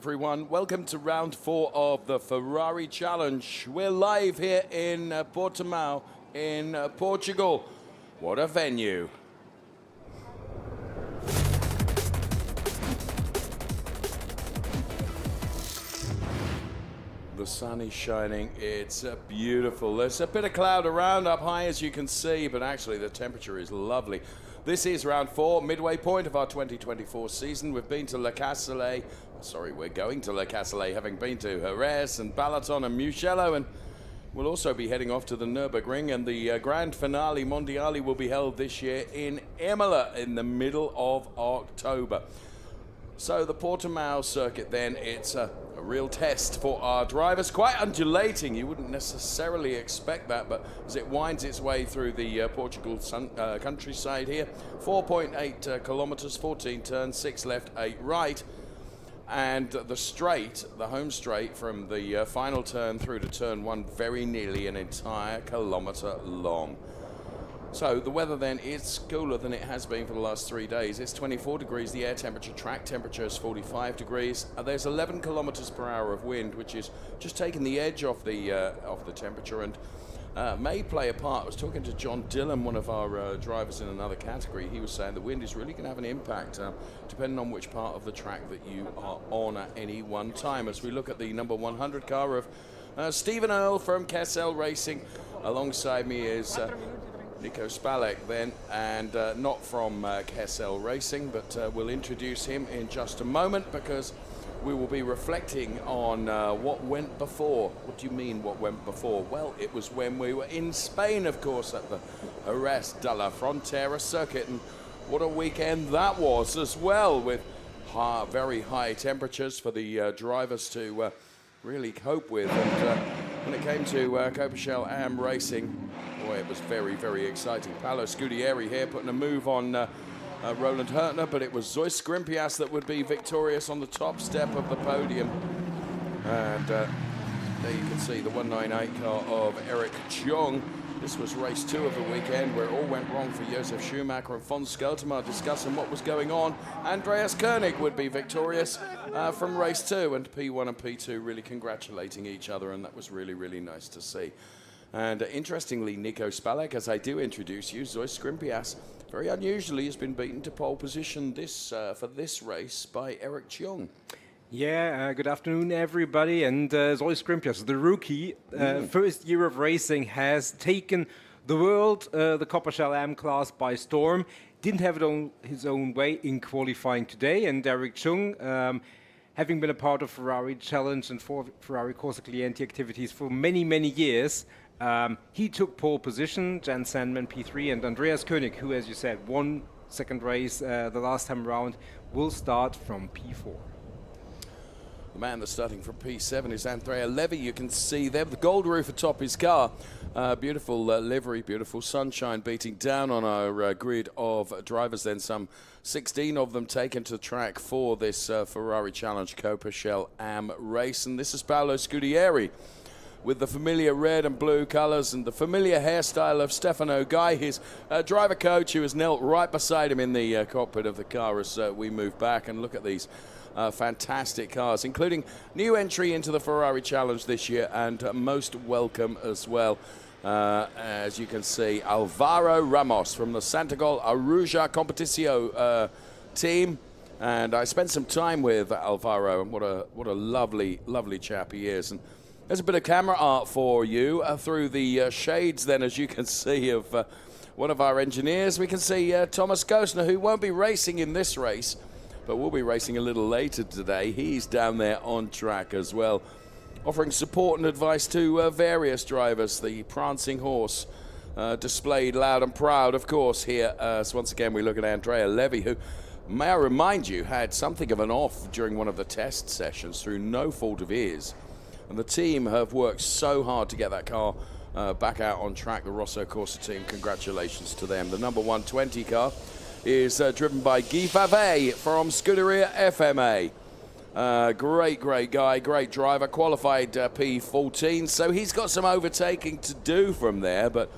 everyone. Welcome to round 4 of the Ferrari Challenge. We're live here in Portimão in Portugal. What a venue. The sun is shining, it's beautiful. There's a bit of cloud around up high as you can see, but actually the temperature is lovely. This is round 4, midway point of our 2024 season. We've been to we're going to Le Castellet, having been to Jerez and Balaton and Mugello, and we'll also be heading off to the Nürburgring, and the grand finale Mondiali will be held this year in Imola in the middle of October. So the Portimão circuit then, it's a real test for our drivers. Quite undulating, you wouldn't necessarily expect that, but as it winds its way through the Portugal countryside here, 4.8 kilometers, 14 turns, 6 left, 8 right. And the home straight from the final turn through to turn 1, very nearly an entire kilometer long. So the weather then is cooler than it has been for the last 3 days. It's 24 degrees, the air temperature, track temperature is 45 degrees. There's 11 kilometers per hour of wind, which is just taking the edge off the temperature and may play a part. I was talking to John Dillon, one of our drivers in another category. He was saying the wind is really going to have an impact depending on which part of the track that you are on at any one time. As we look at the number 100 car of Stephen Earle from Kessel Racing, alongside me is Nico Spalek then, and not from Kessel Racing, but we'll introduce him in just a moment because we will be reflecting on what went before. What do you mean what went before? Well, it was when we were in Spain, of course, at the Jerez de la Frontera circuit, and what a weekend that was as well, with very high temperatures for the drivers to really cope with. And when it came to Coppa Am Racing, boy, it was very, very exciting. Paolo Scudieri here putting a move on Roland Hertner, but it was Zeus Grimpias that would be victorious on the top step of the podium. And there you can see the 198 car of Eric Cheong. This was race 2 of the weekend, where it all went wrong for Josef Schumacher and Fons Skeltermar discussing what was going on. Andreas Koenig would be victorious from race 2, and P1 and P2 really congratulating each other, and that was really, really nice to see. And interestingly, Nico Spalek, as I do introduce you, Zeus Grimpias, very unusually has been beaten to pole position for this race by Eric Cheong. Yeah, good afternoon, everybody. And Zeus Grimpias, the rookie, first year of racing, has taken the world, the Coppa Am class by storm. Didn't have it his own way in qualifying today. And Eric Cheong, having been a part of Ferrari Challenge and for Ferrari Corsa Clienti activities for many, many years, he took pole position. Jan Sandman P3, and Andreas Koenig, who, as you said, won second race the last time around, will start from P4. The man that's starting from P7 is Andrea Levy. You can see there the gold roof atop his car. Beautiful livery, beautiful sunshine beating down on our grid of drivers. Then some 16 of them taken to track for this Ferrari Challenge Coppa Am race. And this is Paolo Scudieri with the familiar red and blue colours and the familiar hairstyle of Stefano Guy, his driver coach, who has knelt right beside him in the cockpit of the car as we move back and look at these fantastic cars, including new entry into the Ferrari Challenge this year, and most welcome as well. As you can see, Alvaro Ramos from the Santigol Aruja Competicio team. And I spent some time with Alvaro, and what a lovely, lovely chap he is. And there's a bit of camera art for you through the shades then, as you can see, of one of our engineers. We can see Thomas Gosner, who won't be racing in this race, but we'll be racing a little later today. He's down there on track as well, offering support and advice to various drivers. The prancing horse displayed loud and proud, of course, here. So once again, we look at Andrea Levy, who, may I remind you, had something of an off during one of the test sessions through no fault of his. And the team have worked so hard to get that car back out on track. The Rosso Corsa team, congratulations to them. The number 120 car is driven by Guy Favet from Scuderia FMA. Great guy, great driver, qualified P14, so he's got some overtaking to do from there, but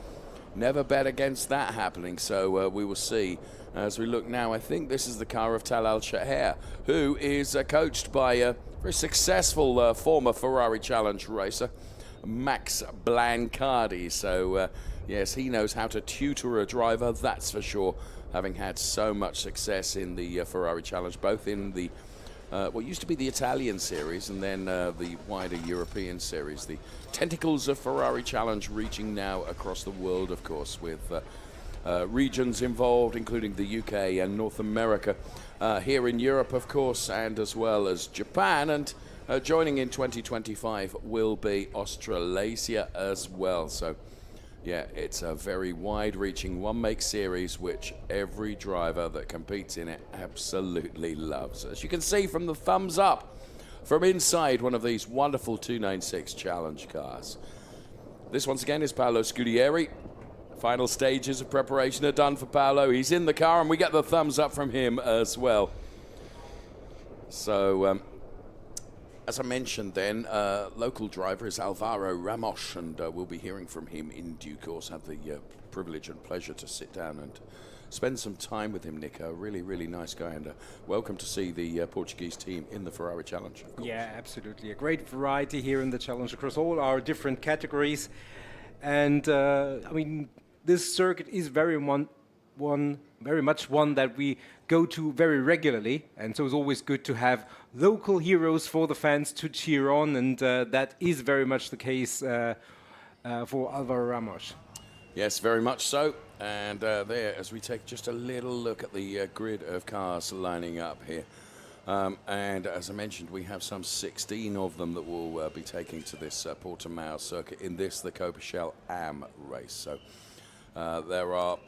never bet against that happening, so we will see. As we look now, I think this is the car of Talal Shaher, who is coached by very successful former Ferrari Challenge racer, Max Blancardi. So, yes, he knows how to tutor a driver, that's for sure, having had so much success in the Ferrari Challenge, both in the what used to be the Italian series and then the wider European series. The tentacles of Ferrari Challenge reaching now across the world, of course, with regions involved, including the UK and North America, here in Europe, of course, and as well as Japan. And joining in 2025 will be Australasia as well. So, yeah, it's a very wide-reaching one-make series which every driver that competes in it absolutely loves. As you can see from the thumbs up from inside one of these wonderful 296 Challenge cars. This, once again, is Paolo Scudieri. Final stages of preparation are done for Paolo. He's in the car, and we get the thumbs up from him as well. So, as I mentioned then, local driver is Alvaro Ramos, and we'll be hearing from him in due course. Had the privilege and pleasure to sit down and spend some time with him, Nick. A really, really nice guy, and welcome to see the Portuguese team in the Ferrari Challenge. Yeah, absolutely. A great variety here in the Challenge across all our different categories. And, I mean, this circuit is very much one that we go to very regularly, and so it's always good to have local heroes for the fans to cheer on, and that is very much the case for Alvaro Ramos. Yes, very much so. And there, as we take just a little look at the grid of cars lining up here. And as I mentioned, we have some 16 of them that will be taking to this Portimão circuit in this, the Coppa Shell AM race. So there are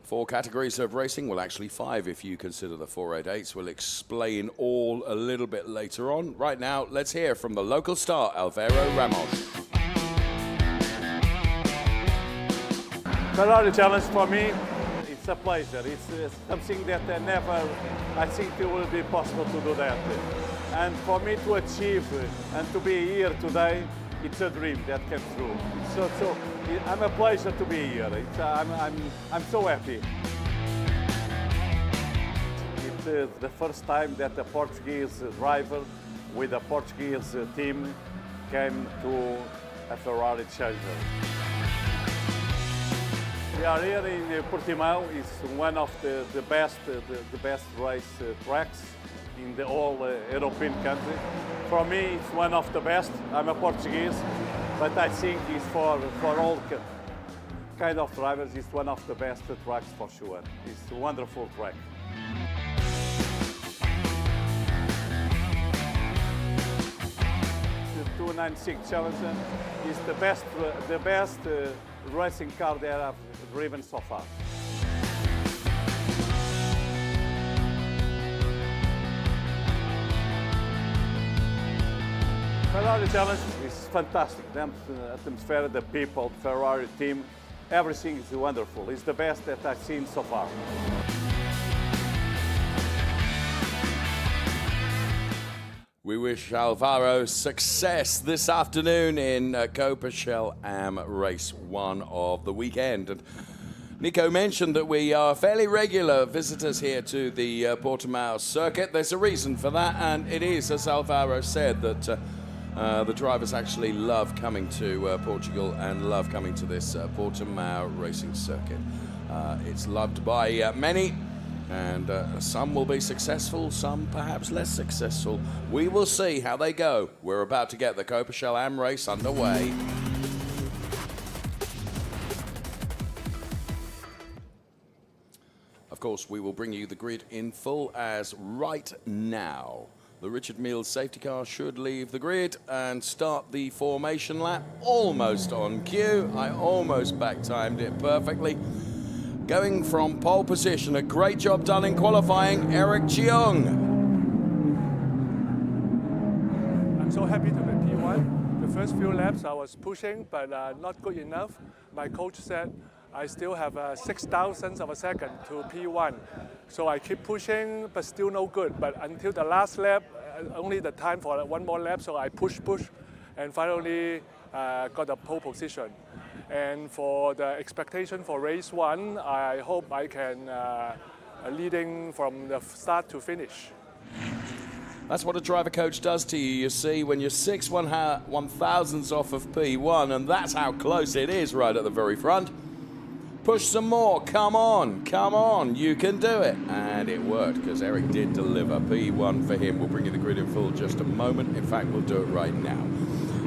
4 categories of racing, well actually 5 if you consider the 488s. We'll explain all a little bit later on. Right now, let's hear from the local star, Alvaro Ramos. Ferrari Challenge for me, it's a pleasure. It's something that I think it will be possible to do that. And for me to achieve and to be here today, it's a dream that came true. So I'm a pleasure to be here. I'm so happy. It's the first time that a Portuguese driver with a Portuguese team came to a Ferrari Challenge. We are here in Portimão. It's one of the best race tracks in the whole European country. For me, it's one of the best. I'm a Portuguese, but I think it's for all kind of drivers, it's one of the best tracks for sure. It's a wonderful track. The 296 Challenger is the best racing car that I've driven so far. Ferrari Challenge is fantastic. The atmosphere, the people, the Ferrari team, everything is wonderful. It's the best that I've seen so far. We wish Alvaro success this afternoon in Coppa Shell AM Race 1 of the weekend. And Nico mentioned that we are fairly regular visitors here to the Portimão circuit. There's a reason for that, and it is, as Alvaro said, that the drivers actually love coming to Portugal and love coming to this Portimão racing circuit. It's loved by many, and some will be successful, some perhaps less successful. We will see how they go. We're about to get the Coppa Shell AM race underway. Of course, we will bring you the grid in full as right now. The Richard Mille safety car should leave the grid and start the formation lap almost on cue. I almost back-timed it perfectly. Going from pole position, a great job done in qualifying, Eric Cheong. I'm so happy to be P1. The first few laps I was pushing, but not good enough. My coach said I still have 6,000ths of a second to P1. So I keep pushing, but still no good. But until the last lap, only the time for one more lap, so I push, and finally got a pole position. And for the expectation for race 1, I hope I can leading from the start to finish. That's what a driver coach does to you, you see, when you're 6/1,000ths off of P1, and that's how close it is right at the very front. Push some more, come on, you can do it. And it worked, because Eric did deliver. P1 for him. We'll bring you the grid in full in just a moment. In fact, we'll do it right now.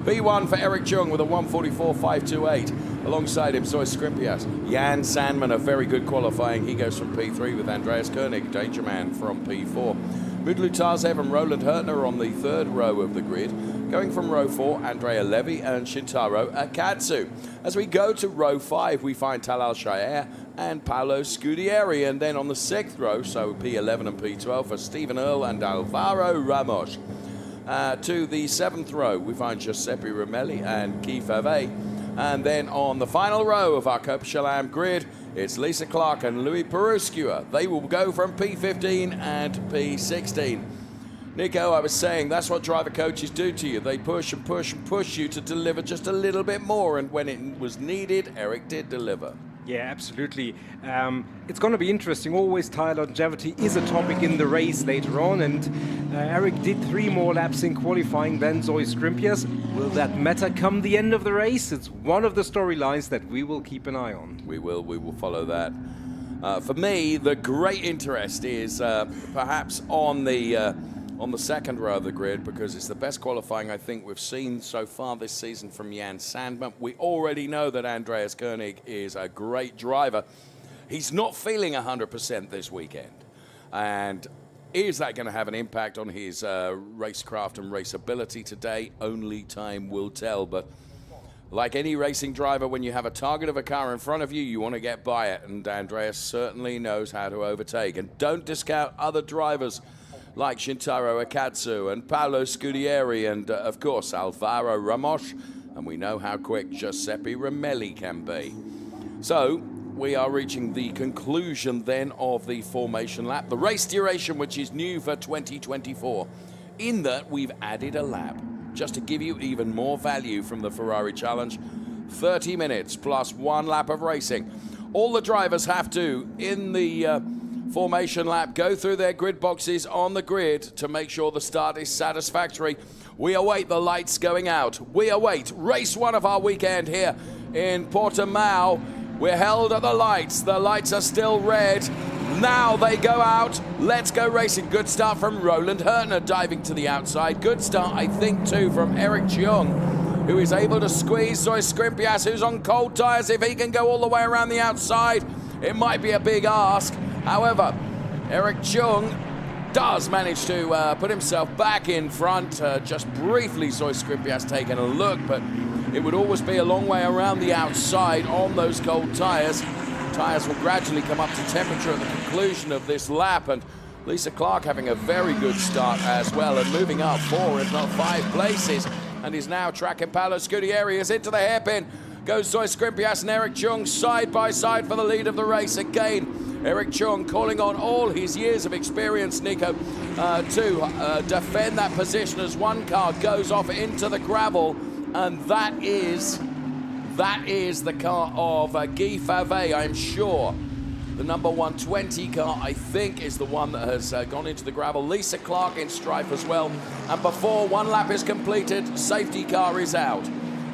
P1 for Eric Chung with a 1:44.528. Alongside him, Zoe Skrimpias. Jan Sandman, a very good qualifying. He goes from P3 with Andreas Koenig, Danger Man from P4. Mudlu Tarzev and Roland Hertner on the third row of the grid. Going from row 4, Andrea Levy and Shintaro Akatsu. As we go to row 5, we find Talal Shire and Paolo Scudieri. And then on the 6th row, so P11 and P12 for Stephen Earle and Alvaro Ramos. To the 7th row, we find Giuseppe Romelli and Guy Favet. And then on the final row of our Coppa Chalam grid, it's Lisa Clark and Louis Peruscua. They will go from P15 and P16. Nico, I was saying, that's what driver coaches do to you. They push and push and push you to deliver just a little bit more. And when it was needed, Eric did deliver. Yeah, absolutely. It's going to be interesting. Always tire longevity is a topic in the race later on. And Eric did 3 more laps in qualifying than Zoe Skrimpias. Will that matter come the end of the race? It's one of the storylines that we will keep an eye on. We will follow that. For me, the great interest is perhaps on the second row of the grid, because it's the best qualifying I think we've seen so far this season from Jan Sandman. We already know that Andreas Koenig is a great driver. He's not feeling 100% this weekend. And is that going to have an impact on his racecraft and raceability today? Only time will tell. But like any racing driver, when you have a target of a car in front of you, you want to get by it. And Andreas certainly knows how to overtake. And don't discount other drivers like Shintaro Akatsu and Paolo Scudieri and, of course, Alvaro Ramos. And we know how quick Giuseppe Romelli can be. So we are reaching the conclusion then of the formation lap. The race duration, which is new for 2024, in that we've added a lap, just to give you even more value from the Ferrari Challenge. 30 minutes plus 1 lap of racing. All the drivers have to, in the formation lap, go through their grid boxes on the grid to make sure the start is satisfactory. We await the lights going out. We await race 1 of our weekend here in Portimão. We're held at the lights. The lights are still red. Now they go out. Let's go racing. Good start from Roland Hertner, diving to the outside. Good start, I think, too, from Eric Chung, who is able to squeeze Zoe Skrimpias, who's on cold tyres. If he can go all the way around the outside, it might be a big ask. However, Eric Chung does manage to put himself back in front. Just briefly, Zoe Skrimpias taking a look, but it would always be a long way around the outside on those cold tyres. Tyres will gradually come up to temperature at the conclusion of this lap, and Lisa Clark having a very good start as well, and moving up 4 if not 5 places, and is now tracking Paolo Scudieri. Is into the hairpin. Goes Zoe Skrimpias and Eric Chung side by side for the lead of the race again. Eric Chung calling on all his years of experience, Nico, to defend that position as one car goes off into the gravel, and that is the car of Guy Favet, I'm sure. The number 120 car, I think, is the one that has gone into the gravel. Lisa Clark in strife as well. And before 1 lap is completed, safety car is out.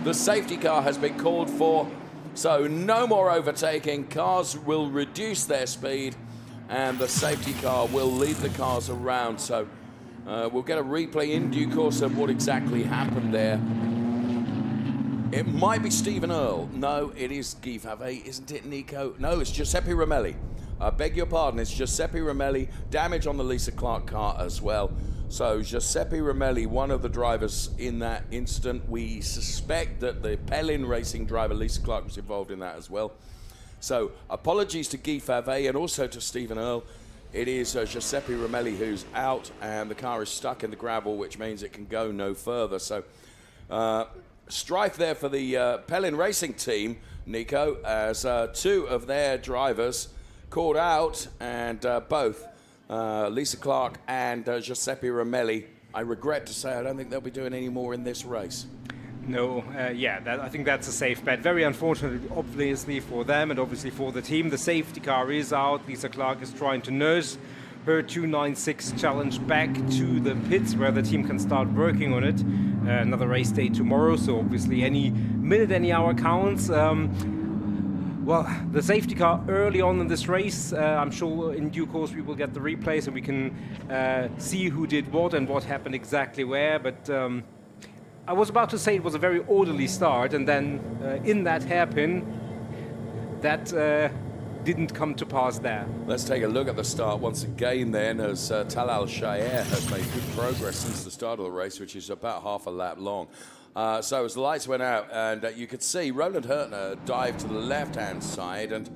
The safety car has been called for, so no more overtaking. Cars will reduce their speed, and the safety car will lead the cars around. So we'll get a replay in due course of what exactly happened there. It might be Stephen Earle. No, it is Guy Favet, isn't it, Nico? No, it's Giuseppe Romelli. I beg your pardon, it's Giuseppe Romelli. Damage on the Lisa Clark car as well. So Giuseppe Romelli, one of the drivers in that incident. We suspect that the Pellin Racing driver, Lisa Clark, was involved in that as well. So apologies to Guy Favet and also to Stephen Earle. It is Giuseppe Romelli who's out, and the car is stuck in the gravel, which means it can go no further. So strife there for the Pellin Racing team, Nico, as 2 of their drivers called out, and both Lisa Clark and Giuseppe Romelli, I regret to say, I don't think they'll be doing any more in this race. No, I think that's a safe bet. Very unfortunate, obviously, for them and obviously for the team. The safety car is out. Lisa Clark is trying to nurse her 296 challenge back to the pits where the team can start working on it. Another race day tomorrow, so obviously any minute, any hour counts. Well, the safety car early on in this race, I'm sure in due course we will get the replays and we can see who did what and what happened exactly where, but I was about to say it was a very orderly start, and then in that hairpin, that didn't come to pass there. Let's take a look at the start once again then, as Tal Al-Shaair has made good progress since the start of the race, which is about half a lap long. So as the lights went out, and you could see Roland Hurtner dive to the left-hand side, and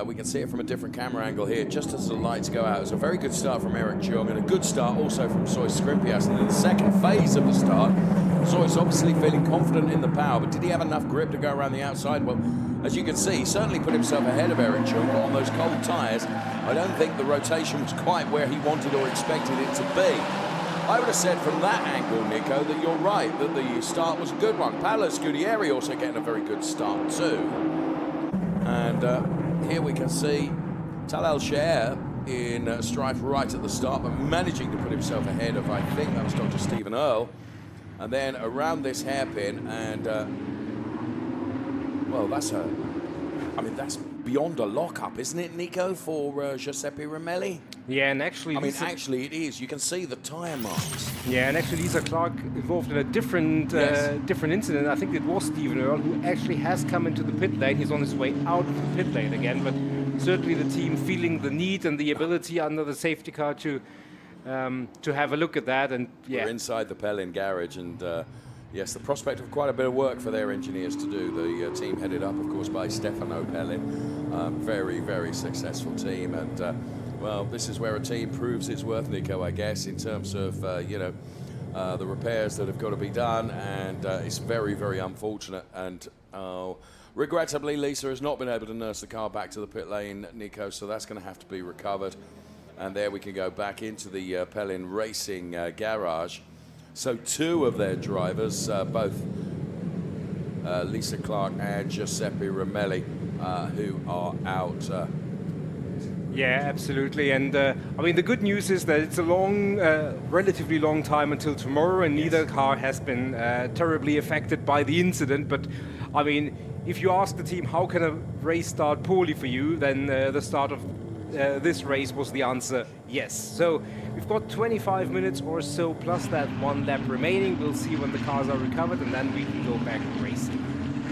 we can see it from a different camera angle here, just as the lights go out. It was a very good start from Eric Chung, and a good start also from Zois Skrimpias. And in the second phase of the start, Zois obviously feeling confident in the power, but did he have enough grip to go around the outside? Well, as you can see, he certainly put himself ahead of Eric Chung, but on those cold tyres, I don't think the rotation was quite where he wanted or expected it to be. I would have said from that angle, Nico, that you're right, that the start was a good one. Paolo Scudieri also getting a very good start too. And here we can see Tal Al-Shaair in strife right at the start, but managing to put himself ahead of, I think that was Dr. Stephen Earle. And then around this hairpin, and well, that's beyond a lock-up, isn't it, Nico, for Giuseppe Romelli? Yeah, and actually... actually it is. You can see the tyre marks. Yeah, and actually Lisa Clark involved in a different different incident. I think it was Stephen Earle who actually has come into the pit lane. He's on his way out of the pit lane again, but certainly the team feeling the need and the ability under the safety car to have a look at that. And yeah, we're inside the Pellin garage, and yes, the prospect of quite a bit of work for their engineers to do. The team headed up, of course, by Stefano Pellin. Very, very successful team, and well, this is where a team proves its worth, Nico, I guess, in terms of the repairs that have got to be done, and it's very, very unfortunate. And regrettably, Lisa has not been able to nurse the car back to the pit lane, Nico, so that's going to have to be recovered. And there we can go back into the Pellin Racing garage. So two of their drivers, both Lisa Clark and Giuseppe Romelli, who are out. Yeah, absolutely. And I mean, the good news is that it's a long, relatively long time until tomorrow, and neither car has been terribly affected by the incident. But I mean, if you ask the team how can a race start poorly for you, then the start of this race was the answer yes. So we've got 25 minutes or so plus that one lap remaining. We'll see when the cars are recovered, and then we can go back racing.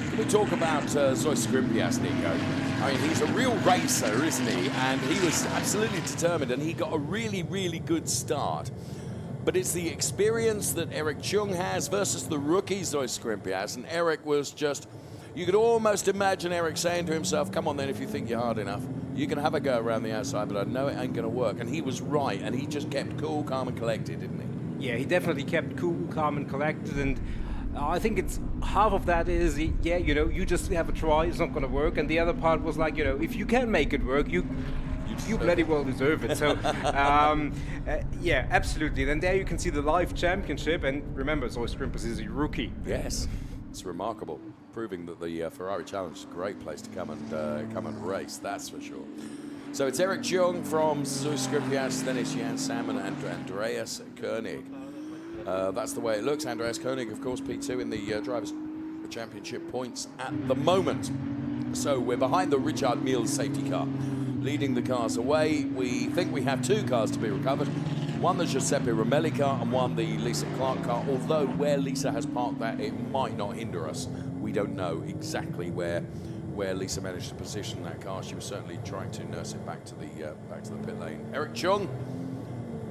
Can we talk about Zois Skrimpias, Nico? I mean, he's a real racer, isn't he? And he was absolutely determined, and he got a really, really good start. But it's the experience that Eric Chung has versus the rookie Zois Skrimpias, and Eric was just... You could almost imagine Eric saying to himself, come on then, if you think you're hard enough, you can have a go around the outside, but I know it ain't going to work. And he was right, and he just kept cool, calm, and collected, didn't he? Yeah, he definitely kept cool, calm, and collected, and I think it's half of that is, yeah, you just have a try, it's not going to work, and the other part was like, if you can make it work, you bloody well deserve it. So, yeah, absolutely. Then there you can see the live championship, and remember, Zois Skrimpias is a rookie. Yes, it's remarkable, proving that the Ferrari Challenge is a great place to come and race, that's for sure. So it's Eric Chung from Zois Skrimpias, then it's Jan Salmon and Andreas Koenig. That's the way it looks. Andreas Koenig, of course, P2 in the Drivers' Championship points at the moment. So we're behind the Richard Mille safety car, leading the cars away. We think we have two cars to be recovered. One the Giuseppe Romelli car and one the Lisa Clark car, although where Lisa has parked that, it might not hinder us. We don't know exactly where Lisa managed to position that car. She was certainly trying to nurse it back to the pit lane. Eric Chung,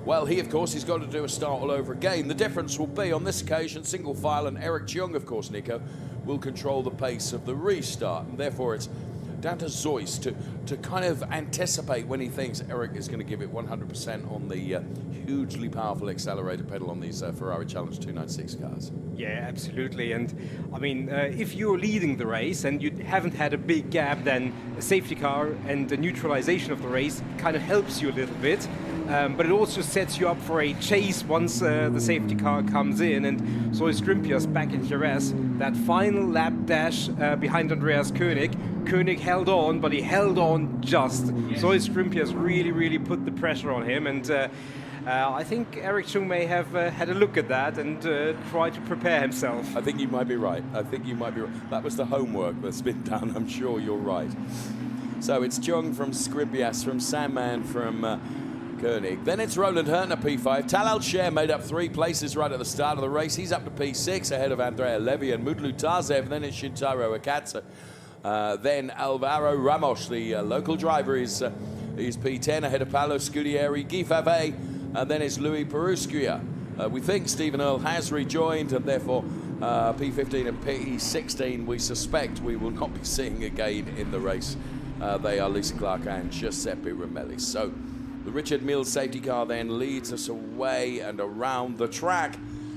well, he, of course, he's got to do a start all over again. The difference will be, on this occasion, single file, and Eric Chung, of course, Nico, will control the pace of the restart. And therefore, it's down to Zois to kind of anticipate when he thinks Eric is going to give it 100% on the hugely powerful accelerator pedal on these Ferrari Challenge 296 cars. Yeah, absolutely. And I mean, if you're leading the race and you haven't had a big gap, then a safety car and the neutralization of the race kind of helps you a little bit. but it also sets you up for a chase once the safety car comes in. And Zoe Scrimpius back in Jerez, that final lap dash behind Andreas Koenig. Koenig held on, but he held on just. Zoe Scrimpius really put the pressure on him, and I think Eric Chung may have had a look at that and tried to prepare himself. I think you might be right. That was the homework that's been done. I'm sure you're right. So it's Chung from Scrimpius, from Sandman, from Koenig. Then it's Roland Hertner, P5. Tal Al-Sher made up 3 places right at the start of the race. He's up to P6 ahead of Andrea Levy and Mudlu Tazev. Then it's Shintaro Akatsu. Then Alvaro Ramos, the local driver, is P10 ahead of Paolo Scudieri, Guy Favre, and then it's Louis Perusquia. We think Stephen Earle has rejoined, and therefore P15 and P16 we suspect we will not be seeing again in the race. They are Lisa Clark and Giuseppe Romelli. So the Richard Mills safety car then leads us away and around the track,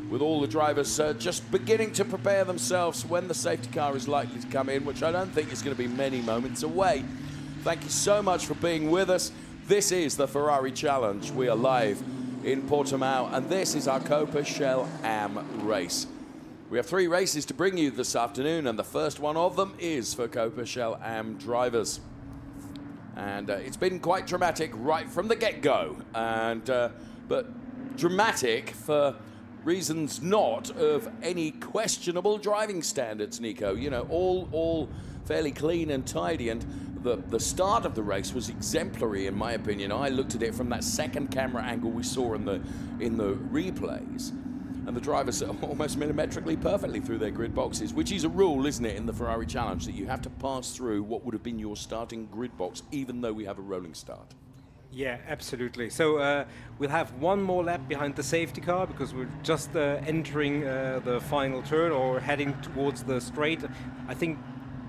with all the drivers just beginning to prepare themselves when the safety car is likely to come in, which I don't think is going to be many moments away. Thank you so much for being with us. This is the Ferrari Challenge. We are live in Portimão, and this is our Coppa Shell Am race. We have 3 races to bring you this afternoon, and the first one of them is for Coppa Shell Am drivers. And it's been quite dramatic right from the get-go, and but dramatic for reasons not of any questionable driving standards, Nico. You know, all fairly clean and tidy, and the start of the race was exemplary in my opinion. I looked at it from that second camera angle we saw in the replays, and the drivers are almost millimetrically perfectly through their grid boxes, which is a rule, isn't it, in the Ferrari Challenge, that you have to pass through what would have been your starting grid box, even though we have a rolling start. Yeah, absolutely. So we'll have one more lap behind the safety car because we're just entering the final turn or heading towards the straight. I think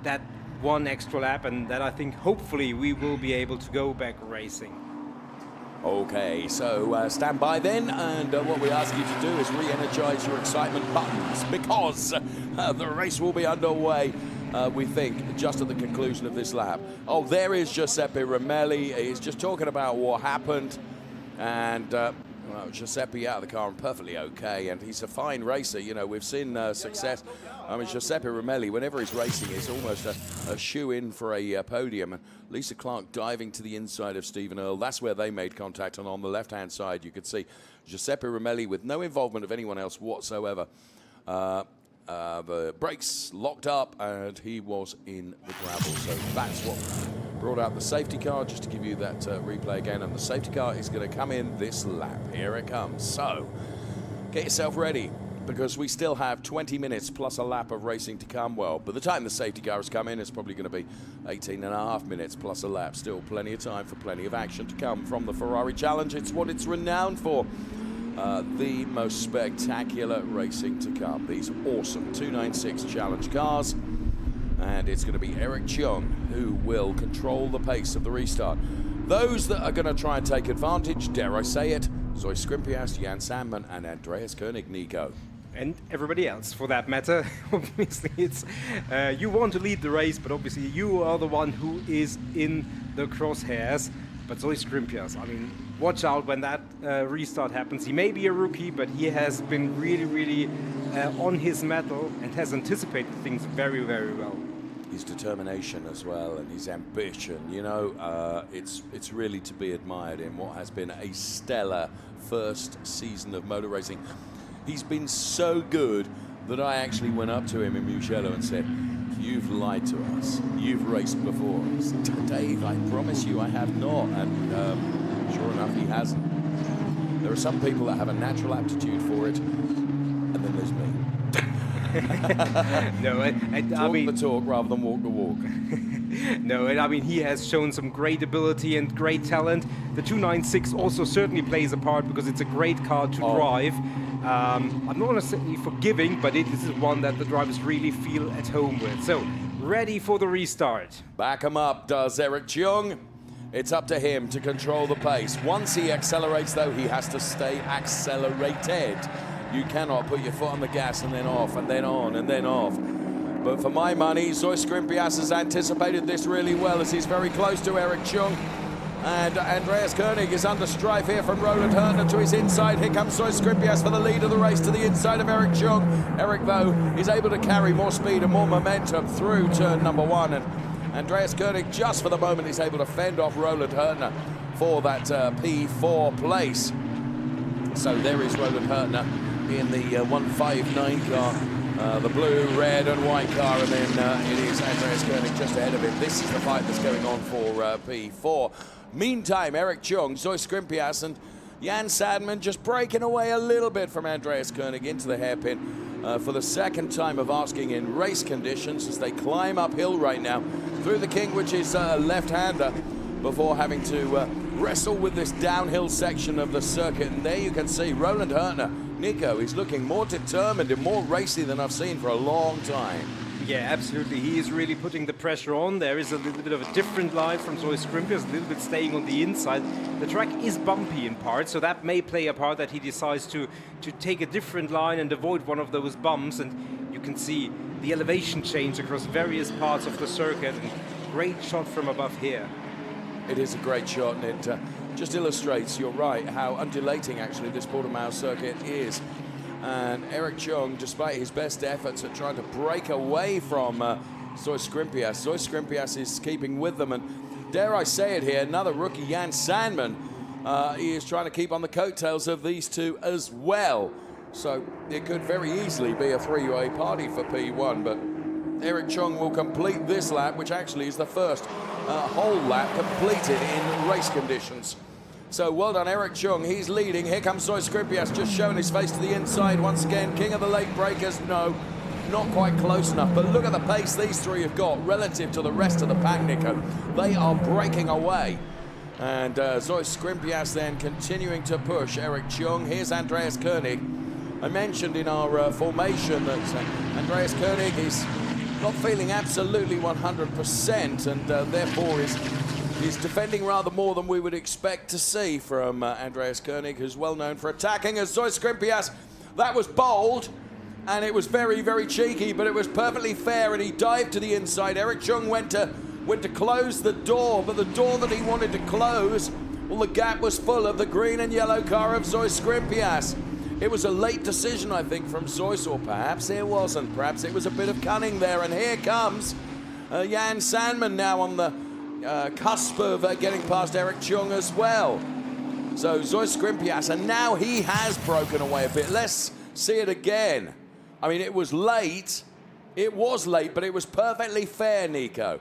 that one extra lap, and then I think hopefully we will be able to go back racing. Okay, so stand by then, and what we ask you to do is re-energize your excitement buttons, because the race will be underway. We think, just at the conclusion of this lap. Oh, there is Giuseppe Romelli. He's just talking about what happened. And well, Giuseppe out of the car and perfectly okay. And he's a fine racer. You know, we've seen success. I mean, Giuseppe Romelli, whenever he's racing, is almost a shoe-in for a podium. And Lisa Clark diving to the inside of Stephen Earle. That's where they made contact. And on the left-hand side, you could see Giuseppe Romelli with no involvement of anyone else whatsoever. The brakes locked up, and he was in the gravel. So that's what brought out the safety car, just to give you that replay again. And the safety car is going to come in this lap. Here it comes. So get yourself ready, because we still have 20 minutes plus a lap of racing to come. Well, by the time the safety car has come in, it's probably going to be 18.5 minutes plus a lap. Still plenty of time for plenty of action to come from the Ferrari Challenge. It's what it's renowned for. The most spectacular racing to come. These awesome 296 Challenge cars. And it's going to be Eric Chung who will control the pace of the restart. Those that are going to try and take advantage, dare I say it, Zoe Scrimpius, Jan Sandman, and Andreas Koenig, Nico. And everybody else, for that matter. Obviously, it's you want to lead the race, but obviously you are the one who is in the crosshairs. But Zoe Scrimpius, I mean, watch out when that restart happens. He may be a rookie, but he has been really on his mettle and has anticipated things very well. His determination as well, and his ambition, you know, it's really to be admired in what has been a stellar first season of motor racing. He's been so good that I actually went up to him in Mugello and said, "You've lied to us. You've raced before us." "Dave, I promise you I have not." And sure enough, he hasn't. There are some people that have a natural aptitude for it, and then there's me. No, I mean, the talk rather than walk the walk. No, and I mean, he has shown some great ability and great talent. The 296 also certainly plays a part because it's a great car to drive. I'm not going to say forgiving, but this is one that the drivers really feel at home with. So, ready for the restart. Back him up, does Eric Chung. It's up to him to control the pace. Once he accelerates, though, he has to stay accelerated. You cannot put your foot on the gas and then off and then on and then off. But for my money, Zoe Scrimpius has anticipated this really well, as he's very close to Eric Chung. And Andreas Koenig is under strife here from Roland Hurtner to his inside. Here comes Zoe Skrimpias for the lead of the race to the inside of Eric Chung. Eric, though, is able to carry more speed and more momentum through turn number 1. And Andreas Koenig, just for the moment, is able to fend off Roland Hurtner for that P4 place. So there is Roland Hurtner in the 159 car. The blue, red and white car, and then it is Andreas Koenig just ahead of him. This is the fight that's going on for P4. Meantime, Eric Chung, Zoe Skrimpias and Jan Sadman just breaking away a little bit from Andreas Koenig into the hairpin for the second time of asking in race conditions as they climb uphill right now through the King, which is a left-hander, before having to wrestle with this downhill section of the circuit. And there you can see Roland Hurtner, Nico, is looking more determined and more racy than I've seen for a long time. Yeah, absolutely. He is really putting the pressure on. There is a little bit of a different line from Zoe Skrimpias, a little bit staying on the inside. The track is bumpy in parts, so that may play a part that he decides to take a different line and avoid one of those bumps. And you can see the elevation change across various parts of the circuit. And great shot from above here. It is a great shot, and it just illustrates, you're right, how undulating actually this Portimão circuit is. And Eric Chung, despite his best efforts at trying to break away from Zoe Skrimpias is keeping with them. And dare I say it here, another rookie, Jan Sandman, he is trying to keep on the coattails of these two as well. So it could very easily be a three-way party for P1, but Eric Chung will complete this lap, which actually is the first whole lap completed in race conditions. So well done, Eric Chung. He's leading. Here comes Zoe Skrimpias, just showing his face to the inside once again. King of the late breakers. No, not quite close enough. But look at the pace these three have got relative to the rest of the pack, Nico. They are breaking away. And Zoe Skrimpias then continuing to push Eric Chung. Here's Andreas Koenig. I mentioned in our formation that Andreas Koenig is not feeling absolutely 100%, and therefore is defending rather more than we would expect to see from Andreas Koenig, who's well known for attacking. As Zoe Skrimpias, that was bold, and it was very, very cheeky, but it was perfectly fair, and he dived to the inside. Eric Chung went to close the door, but the door that he wanted to close, well, the gap was full of the green and yellow car of Zoe Skrimpias. It was a late decision, I think, from Zois, or perhaps it wasn't. Perhaps it was a bit of cunning there. And here comes Jan Sandman now on the cusp of getting past Eric Chung as well. So Zoe Skrimpias, and now he has broken away a bit. Let's see it again. I mean, it was late. It was late, but it was perfectly fair, Nico.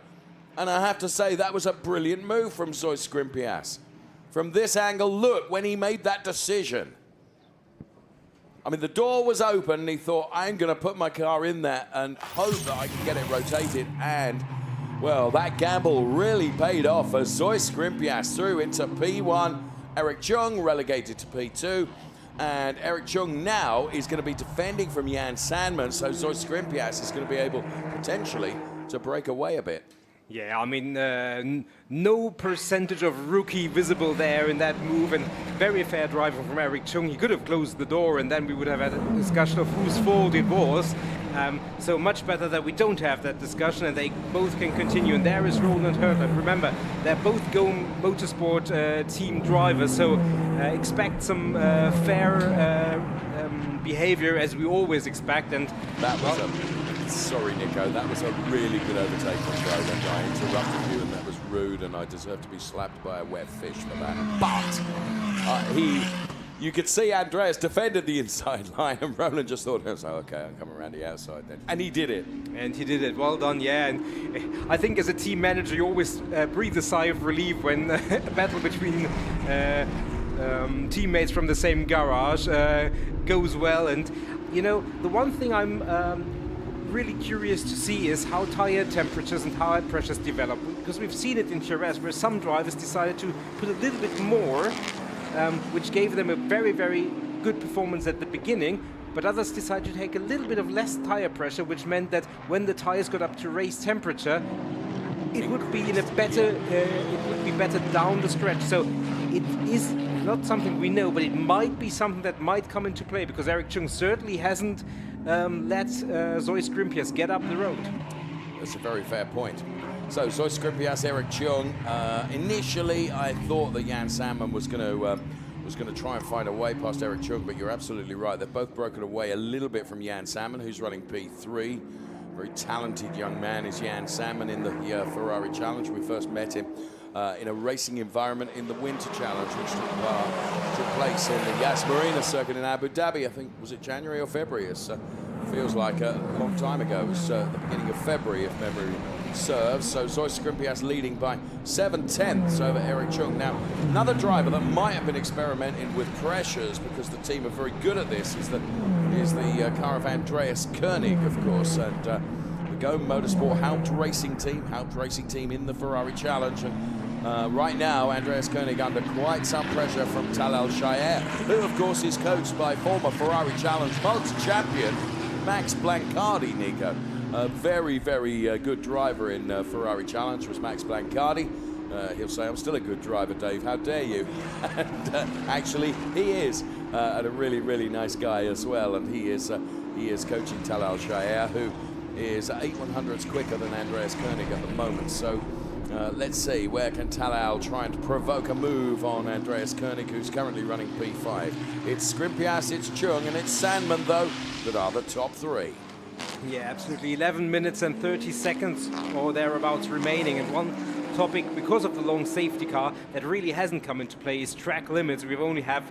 And I have to say, that was a brilliant move from Zoe Skrimpias. From this angle, look, when he made that decision. I mean, the door was open, and he thought, I'm going to put my car in there and hope that I can get it rotated. And, well, that gamble really paid off as Zoe Skrimpias threw into P1. Eric Chung relegated to P2. And Eric Chung now is going to be defending from Jan Sandman, so Zoe Skrimpias is going to be able, potentially, to break away a bit. Yeah, I mean, no percentage of rookie visible there in that move, and very fair driving from Eric Chung. He could have closed the door, and then we would have had a discussion of whose fault it was. So much better that we don't have that discussion, and they both can continue. And there is Roland Hurtner. Remember, they're both Go Motorsport team drivers, so expect some fair behavior as we always expect. And that was sorry, Nico, that was a really good overtake from Roland. I interrupted you, and that was rude, and I deserve to be slapped by a wet fish for that. But you could see Andreas defended the inside line, and Roland just thought, oh, okay, I'll come around the outside then. And he did it. And he did it. Well done, yeah. And I think as a team manager, you always breathe a sigh of relief when a battle between teammates from the same garage goes well. And, you know, the one thing I'm really curious to see is how tire temperatures and tire pressures develop, because we've seen it in Jerez where some drivers decided to put a little bit more, which gave them a very, very good performance at the beginning, but others decided to take a little bit of less tire pressure, which meant that when the tires got up to race temperature, it would be in a better, it would be better down the stretch. So it is not something we know, but it might be something that might come into play, because Eric Chung certainly hasn't let Zoe Skrimpias get up the road. That's a very fair point. So Zoe Skripjas, Eric Chung. Initially, I thought that Jan Sandman was going to try and find a way past Eric Chung, but you're absolutely right. They've both broken away a little bit from Jan Sandman, who's running P3. Very talented young man is Jan Sandman in the Ferrari Challenge. We first met him in a racing environment in the Winter Challenge, which took place in the Yas Marina circuit in Abu Dhabi. I think, was it January or February? It feels like a long time ago. It was the beginning of February, if memory serves. So Zoe Skripjas leading by 7/10 over Eric Chung. Now, another driver that might have been experimenting with pressures, because the team are very good at this, is the car of Andreas Koenig, of course, and the Go Motorsport Haupt Racing Team in the Ferrari Challenge. And right now, Andreas Koenig under quite some pressure from Tal Al-Shaair, who, of course, is coached by former Ferrari Challenge multi-champion Max Blancardi, Nico. A very, very good driver in Ferrari Challenge was Max Blancardi. He'll say, I'm still a good driver, Dave, how dare you? And actually, he is, and a really, really nice guy as well. And he is coaching Tal Al-Shaair, who is 8/100ths quicker than Andreas Koenig at the moment. So let's see, where can Tal Al try and provoke a move on Andreas Koenig, who's currently running P5. It's Skripjas, it's Chung, and it's Sandman, though, that are the top three. Yeah, absolutely. 11 minutes and 30 seconds or thereabouts remaining. And one topic, because of the long safety car, that really hasn't come into play is track limits. We only have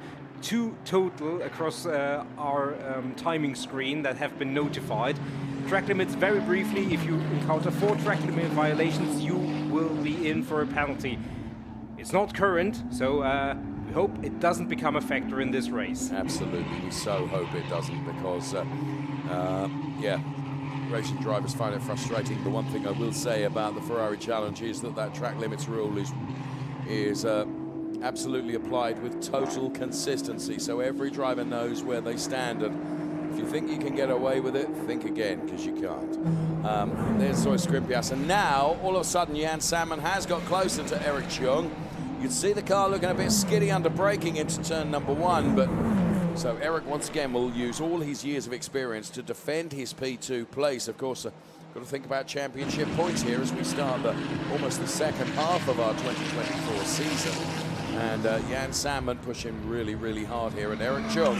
2 total across our timing screen that have been notified. Track limits, very briefly, if you encounter 4 track limit violations, you will be in for a penalty. It's not current, so we hope it doesn't become a factor in this race. Absolutely, we so hope it doesn't, because yeah, racing drivers find it frustrating. The one thing I will say about the Ferrari Challenge is that track limits rule is absolutely applied with total consistency, so every driver knows where they stand, and if you think you can get away with it, think again, because you can't. There's Zoe Skripjas, and now all of a sudden Jan Sandman has got closer to Eric Chung. You can see the car looking a bit skiddy under braking into turn number 1, but so Eric once again will use all his years of experience to defend his P2 place. Of course, got to think about championship points here as we start almost the second half of our 2024 season. And Jan Sandman pushing really, really hard here. And Eric Chung,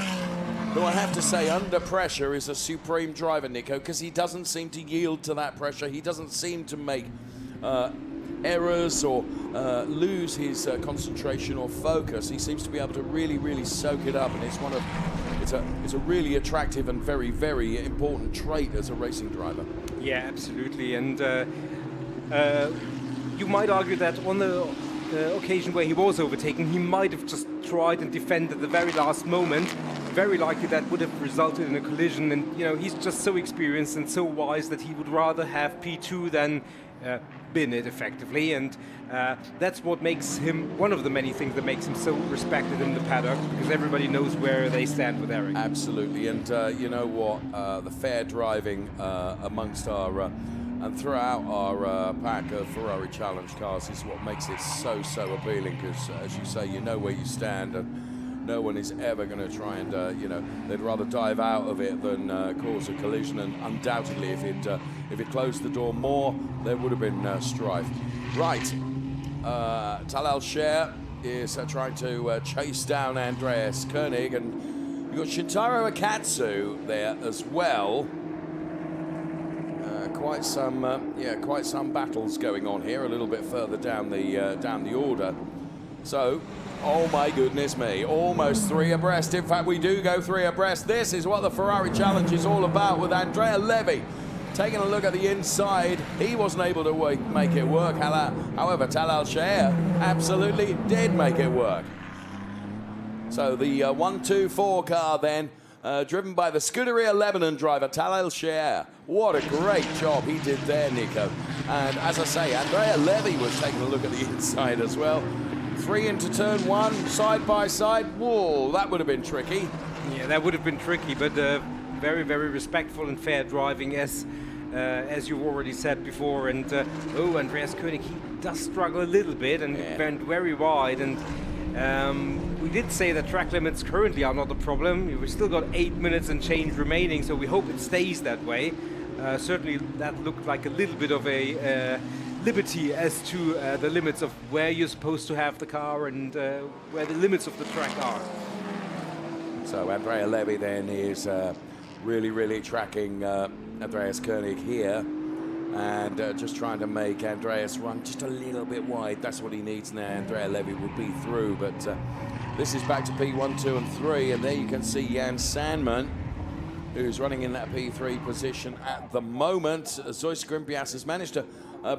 who I have to say under pressure is a supreme driver, Nico, because he doesn't seem to yield to that pressure. He doesn't seem to make errors or lose his concentration or focus. He seems to be able to really, really soak it up, and it's a really attractive and very, very important trait as a racing driver. Yeah, absolutely. And you might argue that on the occasion where he was overtaken, he might have just tried and defended the very last moment. Very likely that would have resulted in a collision, and you know, he's just so experienced and so wise that he would rather have P2 than bin it effectively, and that's what makes him one of the many things that makes him so respected in the paddock, because everybody knows where they stand with Eric. Absolutely, and you know what, the fair driving amongst our and throughout our pack of Ferrari Challenge cars is what makes it so appealing, because as you say, you know where you stand, and no one is ever going to try and, you know, they'd rather dive out of it than cause a collision. And undoubtedly, if it closed the door more, there would have been strife. Right, Tal Al-Shaair is trying to chase down Andreas Koenig, and you've got Shintaro Akatsu there as well. Quite some battles going on here, a little bit further down the order. So, oh my goodness me, almost 3 abreast. In fact, we do go 3 abreast. This is what the Ferrari Challenge is all about, with Andrea Levy taking a look at the inside. He wasn't able to make it work. However, Tal Al-Shaair absolutely did make it work. So the 1-2-4 car then, driven by the Scuderia Lebanon driver, Tal Al-Shaair. What a great job he did there, Nico. And as I say, Andrea Levy was taking a look at the inside as well. 3 into turn 1, side by side. Whoa, that would have been tricky. Yeah, that would have been tricky, but very, very respectful and fair driving, as you've already said before. And Andreas Koenig, he does struggle a little bit and went very wide. And we did say that track limits currently are not a problem. We've still got 8 minutes and change remaining, so we hope it stays that way. Certainly, that looked like a little bit of a liberty as to the limits of where you're supposed to have the car and where the limits of the track are. So Andrea Levy then is really tracking Andreas Koenig here, and just trying to make Andreas run just a little bit wide. That's what he needs now. Andrea Levy will be through, but this is back to P1, 2 and 3, and there you can see Jan Sandman, who's running in that P3 position at the moment. Zoe Skrimpias has managed to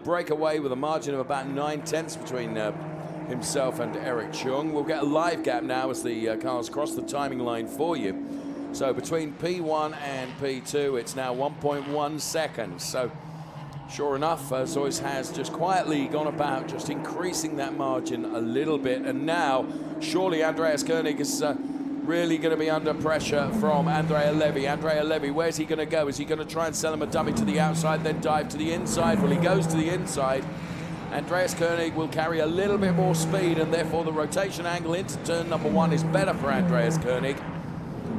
break away with a margin of about 9/10 between himself and Eric Chung. We'll get a live gap now as the cars cross the timing line for you. So between P1 and P2, it's now 1.1 seconds. So sure enough, Zois has just quietly gone about just increasing that margin a little bit. And now, surely Andreas Koenig is really going to be under pressure from Andrea Levy. Andrea Levy, where's he going to go? Is he going to try and sell him a dummy to the outside, then dive to the inside? Well, he goes to the inside. Andreas Koenig will carry a little bit more speed, and therefore the rotation angle into turn number 1 is better for Andreas Koenig.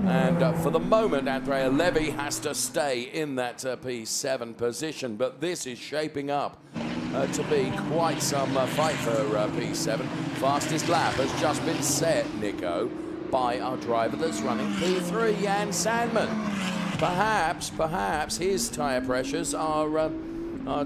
And for the moment, Andrea Levy has to stay in that P7 position, but this is shaping up to be quite some fight for P7. Fastest lap has just been set, Nico, by our driver that's running P3, Jan Sandman. Perhaps his tyre pressures are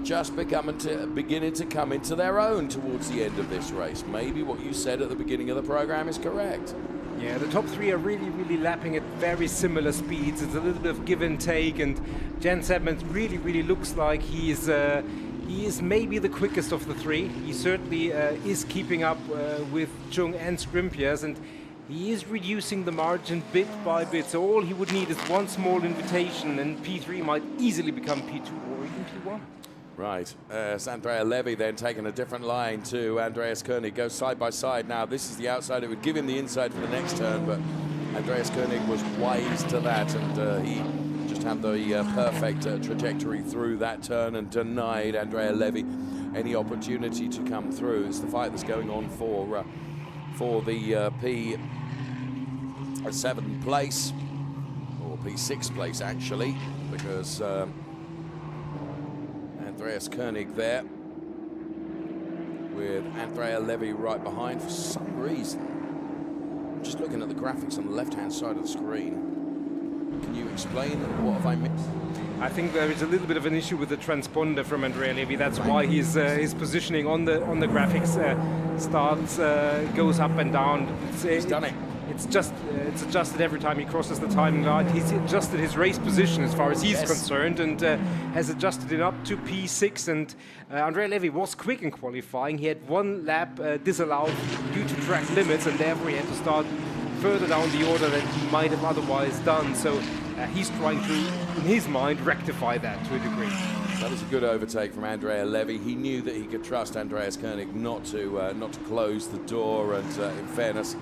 just beginning to come into their own towards the end of this race. Maybe what you said at the beginning of the program is correct. Yeah, the top 3 are really lapping at very similar speeds. It's a little bit of give and take, and Jan Sandman really looks like he is maybe the quickest of the 3. He certainly is keeping up with Chung and Skrimpias, and he is reducing the margin bit by bit. So all he would need is one small invitation, and P3 might easily become P2 or even P1. Right, Andrea Levy then taking a different line to Andreas Koenig, goes side by side now. This is the outside, it would give him the inside for the next turn, but Andreas Koenig was wise to that, and he just had the perfect trajectory through that turn and denied Andrea Levy any opportunity to come through. It's the fight that's going on for the P7 place, or P6 place actually, because Andreas Koenig there with Andrea Levy right behind for some reason. I'm just looking at the graphics on the left-hand side of the screen. Can you explain what have I missed? I think there is a little bit of an issue with the transponder from Andrea Levy. That's why his positioning on the graphics goes up and down. He's done it. It's adjusted every time he crosses the timing line. He's adjusted his race position as far as he's concerned, and has adjusted it up to P6. And Andrea Levy was quick in qualifying. He had one lap disallowed due to track limits, and therefore he had to start further down the order than he might have otherwise done. So he's trying to, in his mind, rectify that to a degree. That was a good overtake from Andrea Levy. He knew that he could trust Andreas Koenig not to close the door, and in fairness,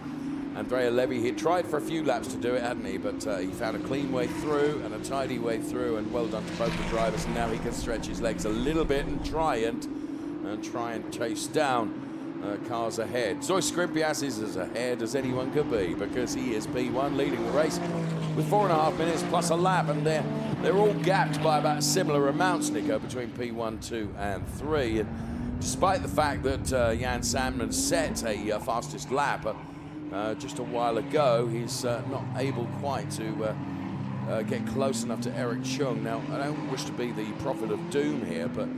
Andrea Levy, he had tried for a few laps to do it, hadn't he? But he found a clean way through and a tidy way through, and well done to both the drivers. And now he can stretch his legs a little bit and try and chase down cars ahead. Zoe Skrimpias is as ahead as anyone could be, because he is P1 leading the race with 4.5 minutes plus a lap, and they're all gapped by about similar amounts, Nico, between P1, 2 and 3. And despite the fact that Jan Sandman set a fastest lap just a while ago, he's not able quite to get close enough to Eric Chung. Now, I don't wish to be the prophet of doom here, but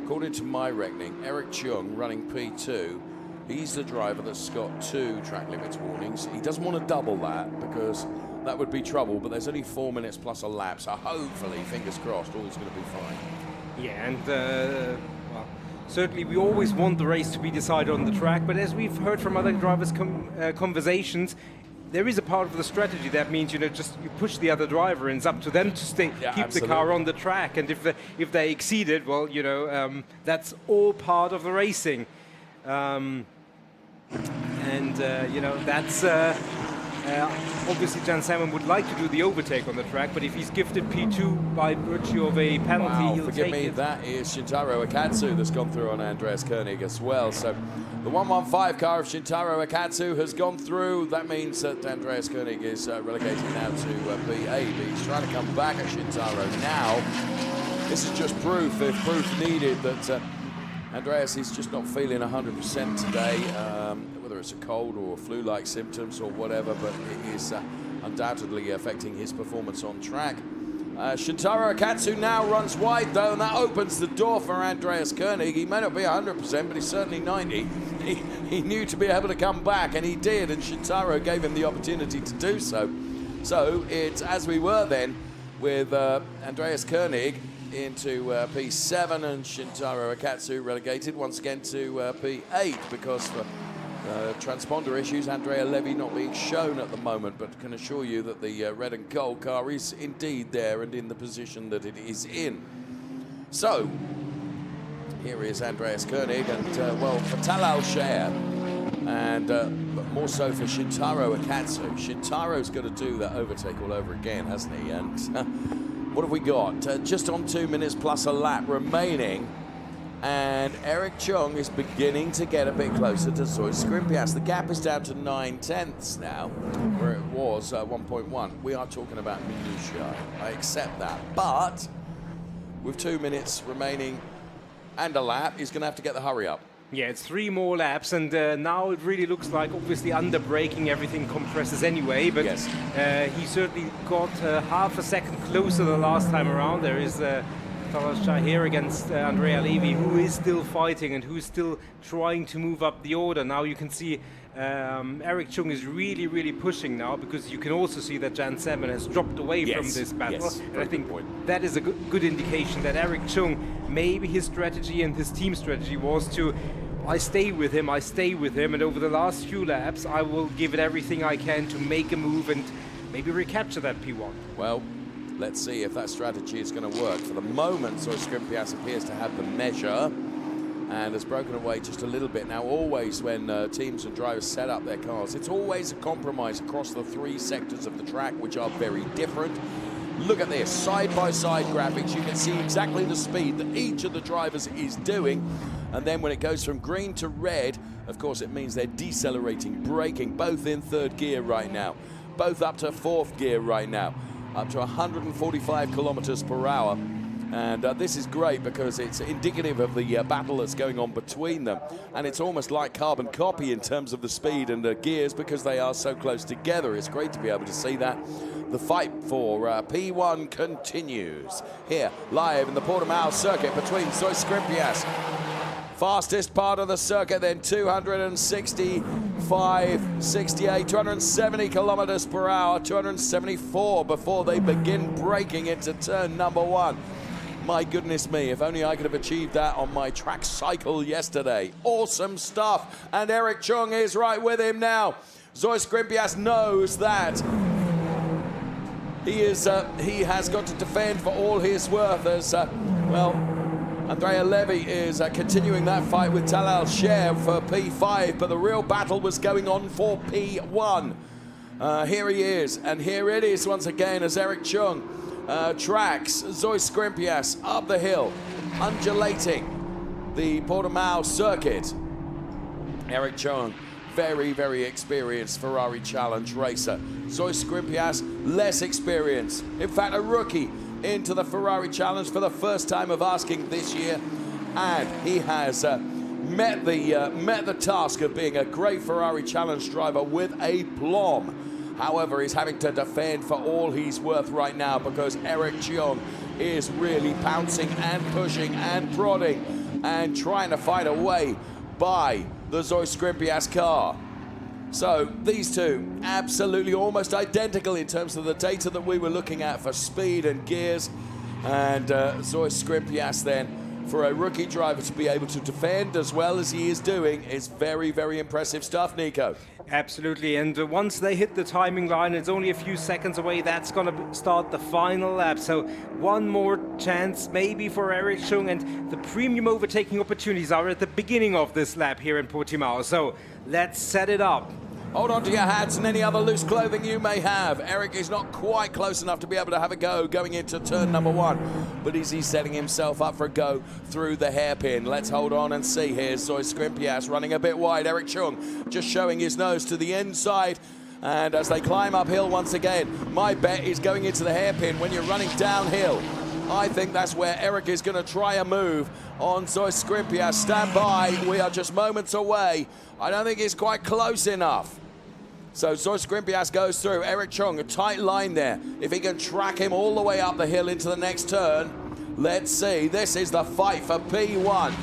according to my reckoning, Eric Chung running P2, he's the driver that's got 2 track limits warnings. He doesn't want to double that, because that would be trouble, but there's only 4 minutes plus a lap, so hopefully, fingers crossed, all's going to be fine. Yeah, and well, certainly we always want the race to be decided on the track, but as we've heard from other drivers' conversations, there is a part of the strategy that means, you push the other driver, and it's up to them to keep absolutely. the car on the track. And if they exceed it, well, that's all part of the racing. That's obviously Jan Sandman would like to do the overtake on the track, but if he's gifted P2 by virtue of a penalty, he'll forgive take me, it. that is Shintaro Akatsu that's gone through on Andreas Koenig as well. So the 115 car of Shintaro Akatsu has gone through. That means that Andreas Koenig is relegated now to P8. But he's trying to come back at Shintaro now. This is just proof, if proof needed, that Andreas is just not feeling 100% today, whether it's a cold or flu-like symptoms or whatever, but it is undoubtedly affecting his performance on track. Shintaro Akatsu now runs wide though, and that opens the door for Andreas Koenig. He may not be 100%, but he's certainly 90. He knew to be able to come back, and he did, and Shintaro gave him the opportunity to do so. So it's as we were then with Andreas Koenig into P7 and Shintaro Akatsu relegated once again to P8 because for transponder issues, Andrea Levy not being shown at the moment, but can assure you that the red and gold car is indeed there and in the position that it is in. So here is Andreas Koenig and well, for Talal Sher and but more so for Shintaro Akatsu. Shintaro's got to do that overtake all over again, hasn't he? And what have we got? Just on 2 minutes plus a lap remaining. And Eric Chung is beginning to get a bit closer to Zoe Skrimpias. The gap is down to 9/10 now, where it was 1.1. We are talking about minutiae. I accept that. But with 2 minutes remaining and a lap, he's going to have to get the hurry up. Yeah, it's 3 more laps, and now it really looks like, obviously, under braking, everything compresses anyway, but yes. He certainly got half a second closer the last time around. There is Talal Shah here against Andrea Levy, who is still fighting and who's still trying to move up the order. Now you can see Eric Chung is really, really pushing now, because you can also see that Jan Salmon has dropped away from this battle. Yes, and I think that is a good indication that Eric Chung, maybe his strategy and his team strategy was to, I stay with him, and over the last few laps, I will give it everything I can to make a move and maybe recapture that P1. Well, let's see if that strategy is going to work. For the moment, Zoe Skrimpias appears to have the measure and has broken away just a little bit. Now, always when teams and drivers set up their cars, it's always a compromise across the 3 sectors of the track, which are very different. Look at this, side-by-side graphics. You can see exactly the speed that each of the drivers is doing. And then when it goes from green to red, of course, it means they're decelerating, braking, both in 3rd gear right now, both up to 4th gear right now, up to 145 kilometers per hour. And this is great because it's indicative of the battle that's going on between them. And it's almost like carbon copy in terms of the speed and the gears because they are so close together. It's great to be able to see that. The fight for P1 continues here live in the Portimão circuit between Zoe Skrimpias. Fastest part of the circuit then, 265, 68, 270 kilometers per hour, 274 before they begin braking into turn number 1. My goodness me, if only I could have achieved that on my track cycle yesterday. Awesome stuff, and Eric Chung is right with him now. Zoe Skrimpias knows that he has got to defend for all his worth as, well, Andrea Levy is continuing that fight with Talal Sher for P5, but the real battle was going on for P1. Here he is, and here it is once again as Eric Chung tracks Zoe Skrimpias up the hill, undulating the Portimão circuit. Eric Chung, very, very experienced Ferrari Challenge racer. Zoe Skrimpias, less experienced. In fact, a rookie into the Ferrari Challenge for the first time of asking this year, and he has met the task of being a great Ferrari Challenge driver with aplomb. However, he's having to defend for all he's worth right now because Eric Chung is really pouncing and pushing and prodding and trying to fight a way by the Zoe Skrimpias car. So these two absolutely almost identical in terms of the data that we were looking at for speed and gears. And Zoe Skrimpias then, for a rookie driver to be able to defend as well as he is doing, is very, very impressive stuff, Nico. Absolutely, and once they hit the timing line, it's only a few seconds away, that's going to start the final lap. So one more chance maybe for Eric Chung, and the premium overtaking opportunities are at the beginning of this lap here in Portimão. So let's set it up. Hold on to your hats and any other loose clothing you may have. Eric is not quite close enough to be able to have a go going into turn number 1. But is he setting himself up for a go through the hairpin? Let's hold on and see. Here's Zoe Skrimpias running a bit wide. Eric Chung just showing his nose to the inside. And as they climb uphill once again, my bet is going into the hairpin when you're running downhill. I think that's where Eric is going to try a move on Zoe Skrimpias. Stand by. We are just moments away. I don't think it's quite close enough. So Zoe Skrimpias goes through. Eric Chung, a tight line there. If he can track him all the way up the hill into the next turn, let's see. This is the fight for P1.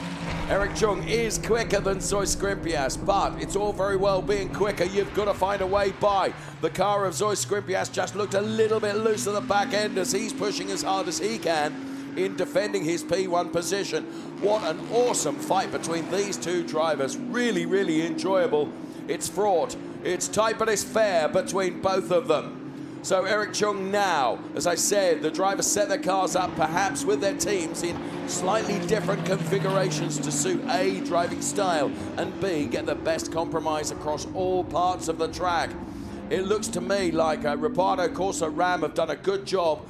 Eric Chung is quicker than Zoe Skrimpias, but it's all very well being quicker. You've got to find a way by. The car of Zoe Skrimpias just looked a little bit loose at the back end as he's pushing as hard as he can in defending his P1 position. What an awesome fight between these two drivers. Really, really enjoyable. It's fraught. It's tight, but it's fair between both of them. So Eric Chung now, as I said, the drivers set their cars up perhaps with their teams in slightly different configurations to suit A, driving style, and B, get the best compromise across all parts of the track. It looks to me like Ripardo, Corsa, Ram have done a good job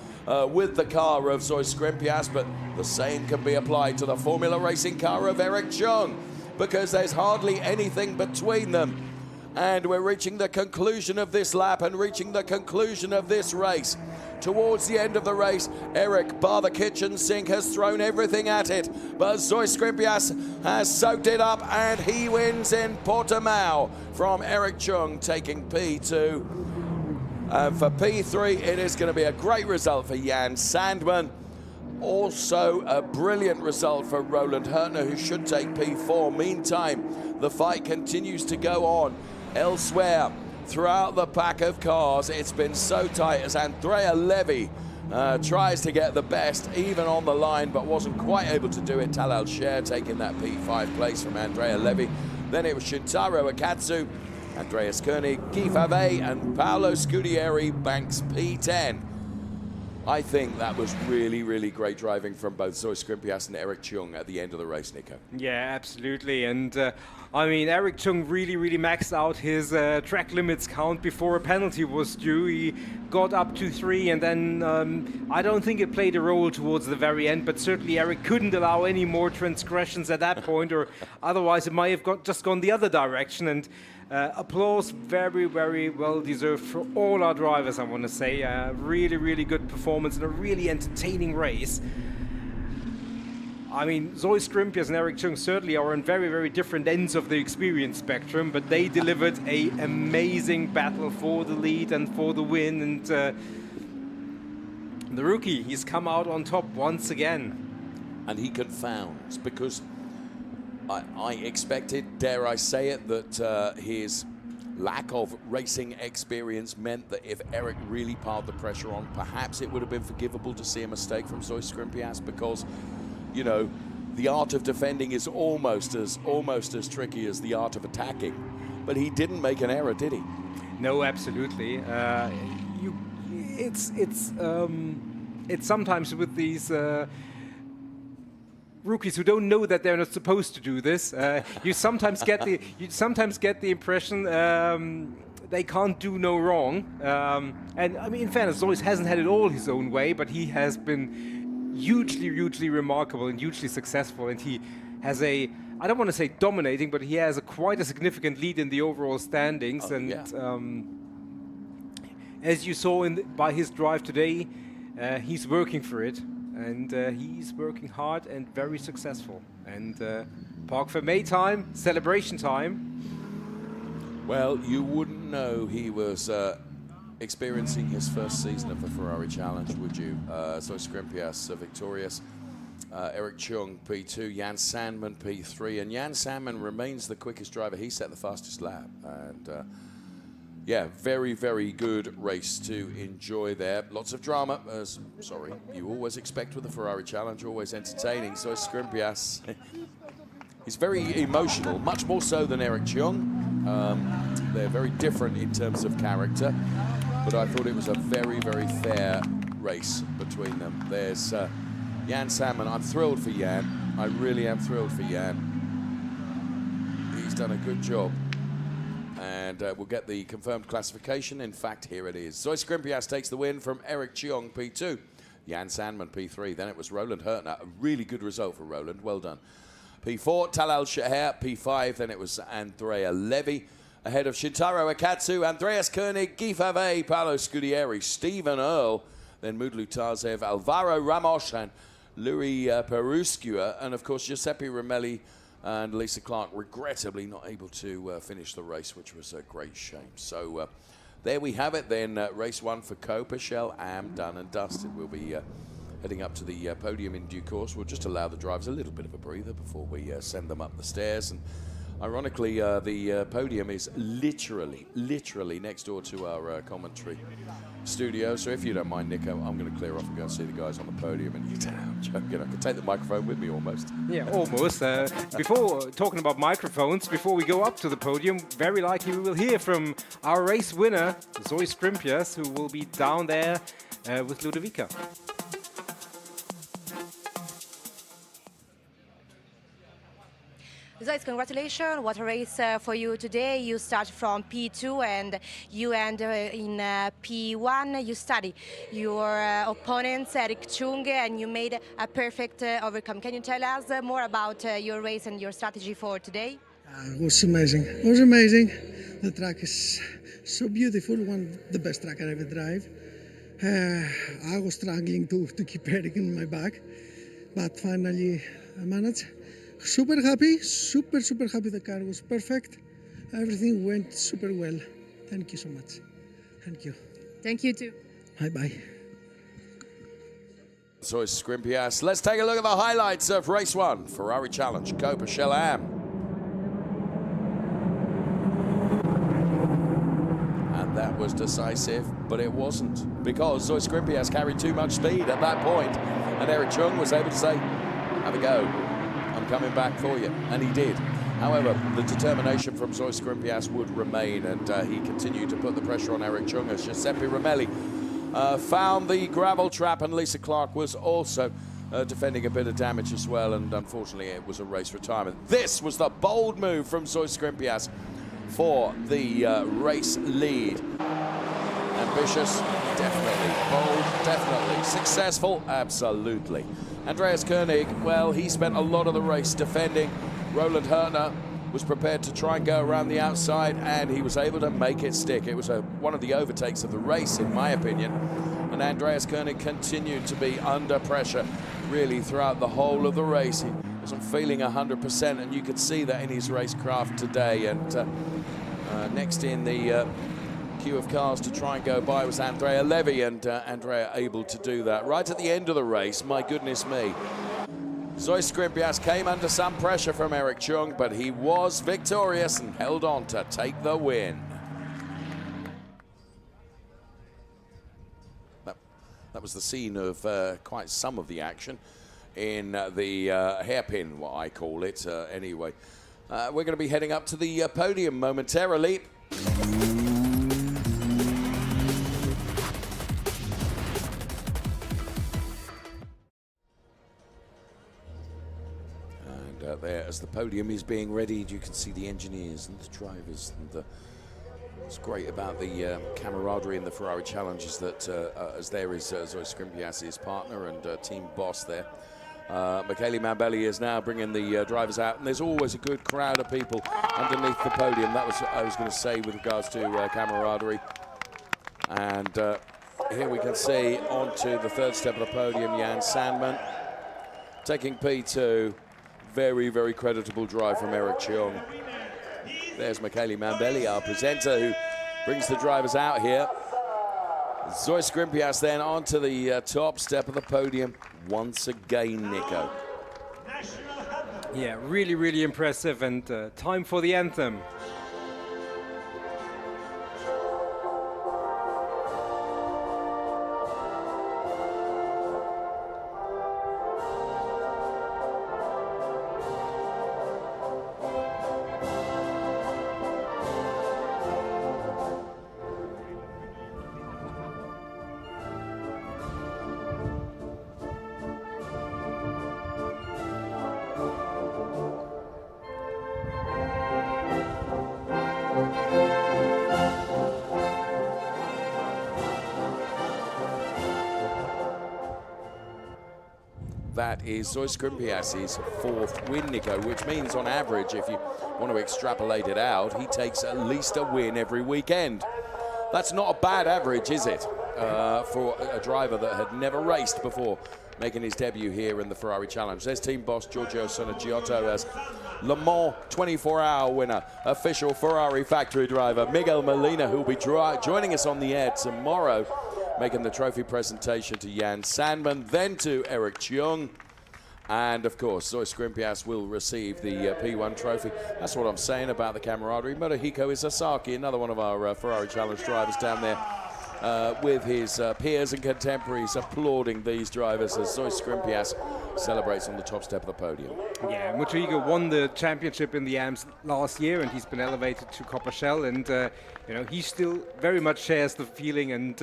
with the car of Zoe Skrimpias, but the same can be applied to the Formula Racing car of Eric Chung because there's hardly anything between them. And we're reaching the conclusion of this lap and reaching the conclusion of this race. Towards the end of the race, Eric, bar the kitchen sink, has thrown everything at it. But Zoe Skrimpias has soaked it up and he wins in Portimão from Eric Chung taking P2. For P3, it is going to be a great result for Jan Sandman. Also a brilliant result for Roland Hertner, who should take P4. Meantime, the fight continues to go on. Elsewhere, throughout the pack of cars, it's been so tight as Andrea Levy tries to get the best, even on the line, but wasn't quite able to do it. Tal Alsher taking that P5 place from Andrea Levy. Then it was Shintaro Akatsu, Andreas Koenig, Guy Favre, and Paolo Scudieri banks P10. I think that was really, really great driving from both Zoe Skrimpias and Eric Chung at the end of the race, Nico. Yeah, absolutely. And I mean, Eric Chung really, really maxed out his track limits count before a penalty was due. He got up to 3, and then I don't think it played a role towards the very end, but certainly Eric couldn't allow any more transgressions at that point, or otherwise it might have just gone the other direction. And applause, very, very well deserved for all our drivers, I want to say. Really, really good performance and a really entertaining race. I mean, Zoe Skrimpias and Eric Chung certainly are on very, very different ends of the experience spectrum, but they delivered an amazing battle for the lead and for the win. And the rookie, he's come out on top once again. And he confounds because I expected, dare I say it, that his lack of racing experience meant that if Eric really piled the pressure on, perhaps it would have been forgivable to see a mistake from Zoe Skrimpias because, you know, the art of defending is almost as tricky as the art of attacking. But he didn't make an error, did he? No, absolutely. It's sometimes with these rookies who don't know that they're not supposed to do this. You sometimes get the impression they can't do no wrong. And I mean, in fairness, Zoe hasn't had it all his own way, but he has been hugely remarkable and hugely successful. And he has I don't want to say dominating, but he has quite a significant lead in the overall standings. As you saw by his drive today, he's working for it. And he's working hard and very successful. And Parc Fermé time, celebration time. Well, you wouldn't know he was experiencing his first season of the Ferrari Challenge, would you? Zoe Skrimpias victorious, Eric Chung P2, Jan Sandman P3, and Jan Sandman remains the quickest driver. He set the fastest lap, and yeah, very, very good race to enjoy there. Lots of drama, as, sorry, you always expect with the Ferrari Challenge, always entertaining. So Skrimpias, he's very emotional, much more so than Eric Chung. They're very different in terms of character, but I thought it was a very, very fair race between them. There's Jan Sandman. I'm thrilled for Jan. I really am thrilled for Jan. He's done a good job. And we'll get the confirmed classification. In fact, here it is. Zoe Skrimpias takes the win from Eric Chung, P2. Jan Sandman, P3. Then it was Roland Hertner. A really good result for Roland. Well done. P4, Tal Alsher, P5. Then it was Andrea Levy. Ahead of Shintaro Akatsu, Andreas Koenig, Guy Favre, Paolo Scudieri, Stephen Earle. then Mudlu Tazev, Alvaro Ramos, and Louis Peruscua, and of course Giuseppe Romelli and Lisa Clark regrettably not able to finish the race, which was a great shame. So there we have it then, race 1 for Coppa Shell Am done and dusted. We'll be heading up to the podium in due course. We'll just allow the drivers a little bit of a breather before we send them up the stairs. And ironically, the podium is literally next door to our commentary studio. So if you don't mind, Nico, I'm going to clear off and go and see the guys on the podium. And I'm joking, I can take the microphone with me almost. Yeah, almost. Before talking about microphones, before we go up to the podium, very likely we will hear from our race winner, Zoe Scrimpias, who will be down there with Ludovica. Zoe, congratulations. What a race for you today. You start from P2 and you end in P1. You study your opponents, Eric Chung, and you made a perfect overcome. Can you tell us more about your race and your strategy for today? It was amazing. It was amazing. The track is so beautiful, one of the best track I ever drive. I was struggling to keep Eric in my back, but finally I managed. Super happy, super happy. The car was perfect. Everything went super well. Thank you so much. Thank you. Thank you too. Bye-bye. So it's Scrimpias. Let's take a look at the highlights of race 1, Ferrari Challenge, Coppa Shell Am. And that was decisive, but it wasn't, because Zoe Scrimpias carried too much speed at that point, and Eric Chung was able to say, have a go. I'm coming back for you, and he did. However, the determination from Zoe Scrimpias would remain, and he continued to put the pressure on Eric Chung as Giuseppe Romelli found the gravel trap, and Lisa Clark was also defending a bit of damage as well, and unfortunately it was a race retirement. This was the bold move from Zoe Scrimpias for the race lead. Ambitious, definitely. Bold, definitely. Successful, absolutely. Andreas Koenig, well, he spent a lot of the race defending. Roland Hertner was prepared to try and go around the outside, and he was able to make it stick. It was one of the overtakes of the race, in my opinion. And Andreas Koenig continued to be under pressure, really, throughout the whole of the race. He wasn't feeling 100%, and you could see that in his racecraft today. And next in the queue of cars to try and go by was Andrea Levy, and Andrea able to do that. Right at the end of the race, my goodness me, Zoe Scrimpias came under some pressure from Eric Chung, but he was victorious and held on to take the win. That was the scene of quite some of the action in the hairpin, what I call it, anyway. We're going to be heading up to the podium momentarily. There, as the podium is being readied, you can see the engineers and the drivers. And what's great about the camaraderie in the Ferrari Challenge is that as there is Zoe Scrimpias, his partner and team boss there. Michele Mambelli is now bringing the drivers out, and there's always a good crowd of people underneath the podium. That was what I was going to say with regards to camaraderie. And here we can see onto the third step of the podium, Jan Sandman taking P2. Very creditable drive from Eric Chung. There's Michele Mambelli, our presenter, who brings the drivers out here. Zoe Scrimpias then onto the top step of the podium once again, Nico. Yeah, really impressive, and time for the anthem. That is Zoe Scrimpias' fourth win, Nico, which means on average, if you want to extrapolate it out, he takes at least a win every weekend. That's not a bad average, is it? for a driver that had never raced before, making his debut here in the Ferrari Challenge. There's team boss Giorgio Sonagiotto as Le Mans 24-hour winner, official Ferrari factory driver Miguel Molina, who will be joining us on the air tomorrow, making the trophy presentation to Jan Sandman, then to Eric Cheung. And of course, Zoe Skrimpias will receive the P1 trophy. That's what I'm saying about the camaraderie. Motohiko Isasaki, another one of our Ferrari Challenge drivers down there, with his peers and contemporaries applauding these drivers as Zoe Skrimpias celebrates on the top step of the podium. Yeah, Motohiko won the championship in the AMS last year, and he's been elevated to Coppa Shell, and you know, he still very much shares the feeling and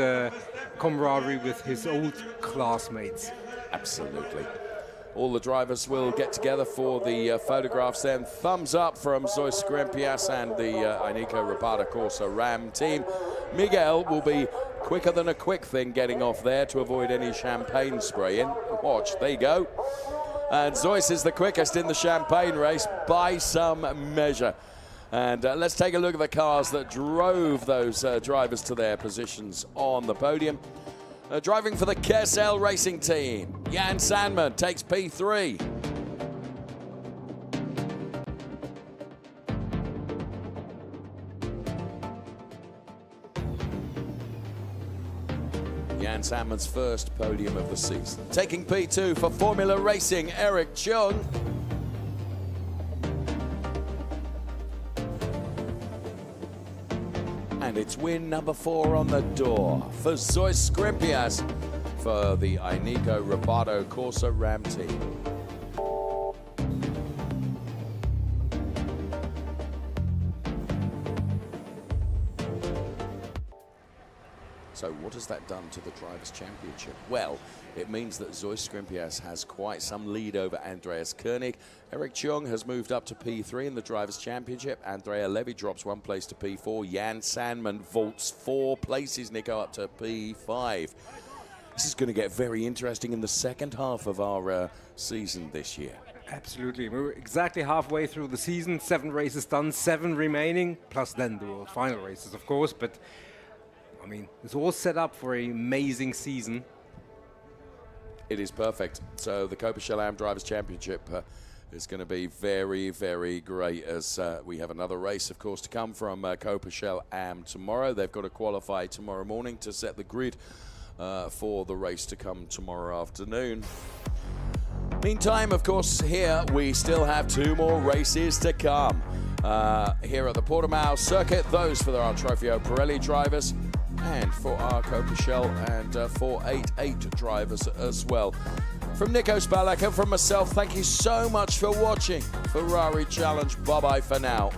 camaraderie with his old classmates. Absolutely. All the drivers will get together for the photographs then. Thumbs up from Zoe Skrimpias and the Ineco Rapata Corsa Ram team. Miguel will be quicker than a quick thing getting off there to avoid any champagne spraying. Watch, there you go. And Zoyce is the quickest in the champagne race by some measure. And let's take a look at the cars that drove those drivers to their positions on the podium. Driving for the Kessel Racing Team, Jan Sandman takes P3. Jan Sandman's first podium of the season. Taking P2 for Formula Racing, Eric Cheung. And it's win number 4 on the door for Zoe Skrimpias for the Ineco Rapata Corsa Ram team. So what has that done to the Drivers' Championship? Well, it means that Zoe Skrimpias has quite some lead over Andreas Koenig. Eric Cheung has moved up to P3 in the Drivers' Championship. Andrea Levy drops 1 place to P4. Jan Sandman vaults 4 places, Nico, up to P5. This is going to get very interesting in the second half of our season this year. Absolutely. We're exactly halfway through the season. 7 races done, 7 remaining, plus then the World Final races, of course. But I mean, it's all set up for an amazing season. It is perfect. So the Coppa Shell Am Drivers' Championship is going to be very, very great as we have another race, of course, to come from Coppa Shell Am tomorrow. They've got to qualify tomorrow morning to set the grid for the race to come tomorrow afternoon. Meantime, of course, here we still have 2 more races to come. Here at the Portimão circuit, those for our Trofeo Pirelli drivers, and for our Coppa Shell and 488 drivers as well. From Nico Spalek and from myself, thank you so much for watching Ferrari Challenge. Bye-bye for now.